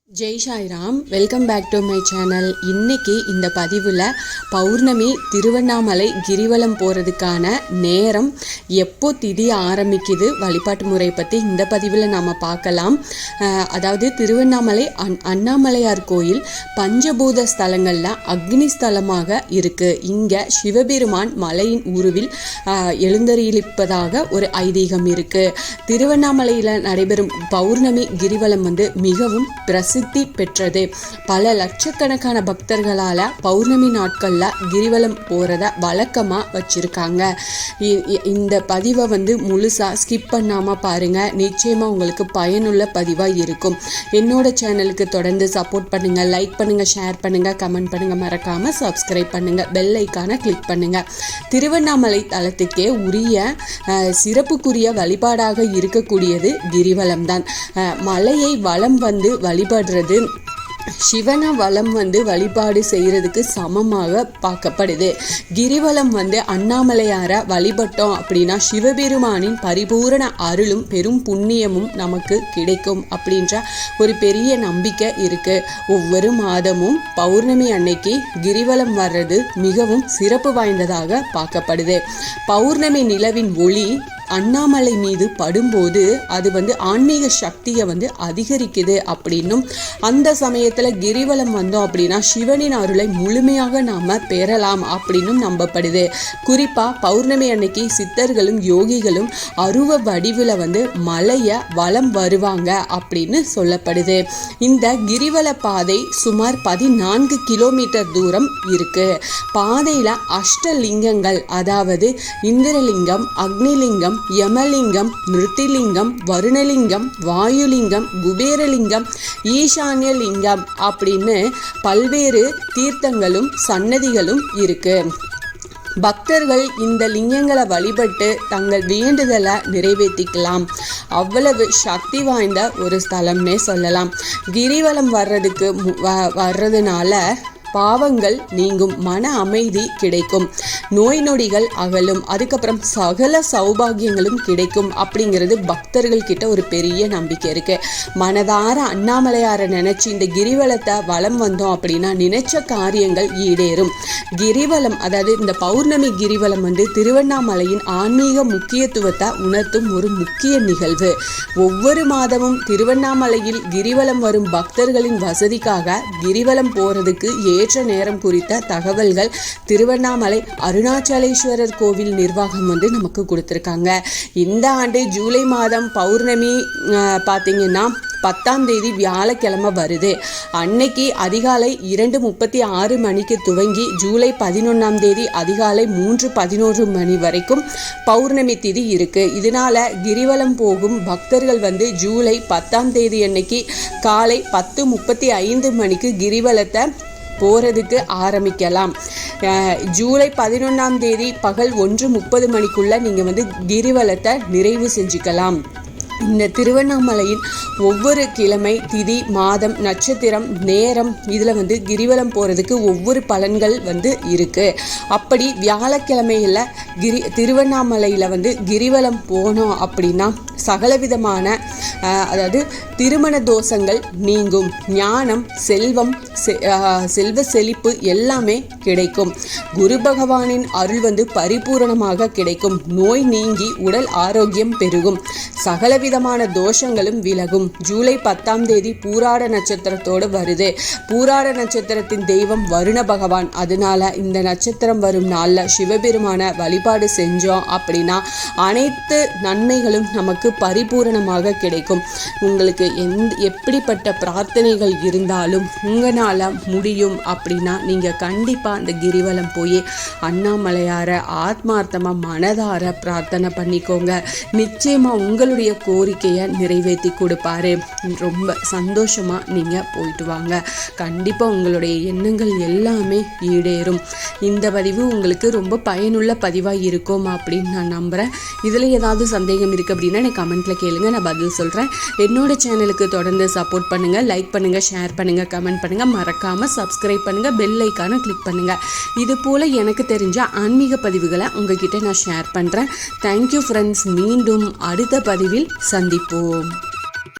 Jai Sairam, welcome back to my channel. இன்றைக்கி இந்த பதிவில் பௌர்ணமி திருவண்ணாமலை கிரிவலம் போகிறதுக்கான நேரம், எப்போ திதி ஆரம்பிக்குது, வழிபாட்டு முறை பற்றி இந்த பதிவில் நாம் பார்க்கலாம். அதாவது திருவண்ணாமலை அண்ணாமலையார் கோயில் பஞ்சபூத ஸ்தலங்களில் அக்னி ஸ்தலமாக இருக்குது. இங்கே சிவபெருமான் மலையின் உருவில் எழுந்தருளிப்பதாக ஒரு ஐதீகம் இருக்குது. திருவண்ணாமலையில் நடைபெறும் பௌர்ணமி கிரிவலம் மிகவும் பிரசித்தி பெற்றது. பல லட்சக்கணக்கான பக்தர்களால் பௌர்ணமி நாட்களில் கிரிவலம் போகிறத வழக்கமாக வச்சுருக்காங்க. இந்த பதிவை முழுசாக ஸ்கிப் பண்ணாமல் பாருங்கள். நிச்சயமாக உங்களுக்கு பயனுள்ள பதிவாக இருக்கும். என்னோட சேனலுக்கு தொடர்ந்து சப்போர்ட் பண்ணுங்கள். லைக் பண்ணுங்கள், ஷேர் பண்ணுங்கள், கமெண்ட் பண்ணுங்கள், மறக்காமல் சப்ஸ்கிரைப் பண்ணுங்கள், பெல் ஐக்கானை கிளிக் பண்ணுங்கள். திருவண்ணாமலை தலத்துக்கே உரிய சிறப்புக்குரிய வழிபாடாக இருக்கக்கூடியது கிரிவலம் தான். மலையை வலம் வழிபடுறது சிவனை வலம் வழிபாடு செய்கிறதுக்கு சமமாக பார்க்கப்படுது. கிரிவலம் அண்ணாமலையாரை வழிபட்டோம் அப்படின்னா சிவபெருமானின் பரிபூரண அருளும் பெரும் புண்ணியமும் நமக்கு கிடைக்கும் அப்படின்ற ஒரு பெரிய நம்பிக்கை இருக்குது. ஒவ்வொரு மாதமும் பௌர்ணமி அன்னைக்கு கிரிவலம் வர்றது மிகவும் சிறப்பு வாய்ந்ததாக பார்க்கப்படுது. பௌர்ணமி நிலவின் ஒளி அண்ணாமலை மீது படும்போது அது ஆன்மீக சக்தியை அதிகரிக்குது அப்படின்னும், அந்த சமயத்தில் கிரிவலம் வந்தோம் அப்படின்னா சிவனின் அருளை முழுமையாக நாம் பெறலாம் அப்படின்னும் நம்பப்படுது. குறிப்பாக பௌர்ணமி அன்னைக்கு சித்தர்களும் யோகிகளும் அருவ வடிவில் மலையை வலம் வருவாங்க அப்படின்னு சொல்லப்படுது. இந்த கிரிவல பாதை சுமார் 14 கிலோமீட்டர் தூரம் இருக்கு. பாதையில் அஷ்டலிங்கங்கள், அதாவது இந்திரலிங்கம், அக்னிலிங்கம், யமலிங்கம், நிருத்திலிங்கம், வருணலிங்கம், வாயுலிங்கம், குபேரலிங்கம், ஈசான்யலிங்கம் அப்படின்னு பல்வேறு தீர்த்தங்களும் சன்னதிகளும் இருக்கு. பக்தர்கள் இந்த லிங்கங்களை வழிபட்டு தங்கள் வேண்டுதலை நிறைவேற்றிக்கலாம். அவ்வளவு சக்தி வாய்ந்த ஒரு ஸ்தலம்னே சொல்லலாம். கிரிவலம் வர்றதுனால பாவங்கள் நீங்கும், மன அமைதி கிடைக்கும், நோய் நொடிகள் அகலும், அதுக்கப்புறம் சகல சௌபாகியங்களும் கிடைக்கும் அப்படிங்கிறது பக்தர்கள் கிட்ட ஒரு பெரிய நம்பிக்கை இருக்கு. மனதார அண்ணாமலையாரை நினைச்சு இந்த கிரிவலத்தை வலம் வந்தோம் அப்படின்னா நினைச்ச காரியங்கள் ஈடேறும். கிரிவலம், அதாவது இந்த பௌர்ணமி கிரிவலம் திருவண்ணாமலையின் ஆன்மீக முக்கியத்துவத்தை உணர்த்தும் ஒரு முக்கிய நிகழ்வு. ஒவ்வொரு மாதமும் திருவண்ணாமலையில் கிரிவலம் வரும் பக்தர்களின் வசதிக்காக கிரிவலம் போறதுக்கு ஏற்ற நேரம் குறித்த தகவல்கள் திருவண்ணாமலை அருணாச்சலேஸ்வரர் கோவில் நிர்வாகம் நமக்கு கொடுத்துருக்காங்க. இந்த ஆண்டு ஜூலை மாதம் பௌர்ணமி பார்த்தீங்கன்னா 10ஆம் தேதி வியாழக்கிழமை வருது. அன்னைக்கு அதிகாலை 2:36 மணிக்கு துவங்கி ஜூலை 11ஆம் தேதி அதிகாலை 3:11 மணி வரைக்கும் பௌர்ணமி திதி இருக்கு. இதனால கிரிவலம் போகும் பக்தர்கள் ஜூலை 10ஆம் தேதி அன்னைக்கு காலை 10:35 மணிக்கு கிரிவலத்தை போகிறதுக்கு ஆரம்பிக்கலாம். ஜூலை 11ஆம் தேதி பகல் 1:30 மணிக்குள்ள நீங்கள் கிரிவலத்தை நிறைவு செஞ்சுக்கலாம். இந்த திருவண்ணாமலையின் ஒவ்வொரு கிழமை, திதி, மாதம், நட்சத்திரம், நேரம், இதில் கிரிவலம் போகிறதுக்கு ஒவ்வொரு பலன்கள் இருக்கு. அப்படி வியாழக்கிழமையில் திருவண்ணாமலையில் கிரிவலம் போனோம் அப்படின்னா சகலவிதமான, அதாவது திருமண தோஷங்கள் நீங்கும், ஞானம், செல்வம், செல்வ செழிப்பு எல்லாமே கிடைக்கும். குரு பகவானின் அருள் பரிபூரணமாக கிடைக்கும். நோய் நீங்கி உடல் ஆரோக்கியம் பெருகும். சகலவிதமான தோஷங்களும் விலகும். ஜூலை 10ஆம் தேதி பூராட நட்சத்திரத்தோடு வருது. பூராட நட்சத்திரத்தின் தெய்வம் வருண பகவான். அதனால இந்த நட்சத்திரம் வரும் நாளில் சிவபெருமான வழிபாடு செஞ்சோம் அப்படின்னா அனைத்து நன்மைகளும் நமக்கு பரிபூரணமாக கிடைக்கும். உங்களுக்கு எப்படிப்பட்ட பிரார்த்தனைகள் இருந்தாலும் உங்களால் முடியும் அப்படின்னா நீங்கள் கண்டிப்பாக அந்த கிரிவலம் போய் அண்ணாமலையாரை ஆத்மார்த்தமாக மனதார பிரார்த்தனை பண்ணிக்கோங்க. நிச்சயமாக உங்களுடைய கோரிக்கையை நிறைவேற்றி கொடுப்பாரு. ரொம்ப சந்தோஷமாக நீங்கள் போயிட்டு வாங்க. கண்டிப்பாக உங்களுடைய எண்ணங்கள் எல்லாமே ஈடேறும். இந்த பதிவு உங்களுக்கு ரொம்ப பயனுள்ள பதிவாக இருக்கும் அப்படின்னு நான் நம்புகிறேன். இதில் ஏதாவது சந்தேகம் இருக்குது அப்படின்னா எனக்கு கமெண்ட்டில் கேளுங்க, நான் பதில் சொல்கிறேன். என்னோட சேனலுக்கு தொடர்ந்து சப்போர்ட் பண்ணுங்கள். லைக் பண்ணுங்கள், ஷேர் பண்ணுங்கள், கமெண்ட் பண்ணுங்கள், மறக்காமல் சப்ஸ்கிரைப் பண்ணுங்கள், பெல் ஐக்கானை கிளிக் பண்ணுங்கள். இது போல் எனக்கு தெரிஞ்ச ஆன்மீக பதிவுகளை உங்ககிட்ட நான் ஷேர் பண்ணுறேன். Thank you friends. மீண்டும் அடுத்த பதிவில் சந்திப்போம்.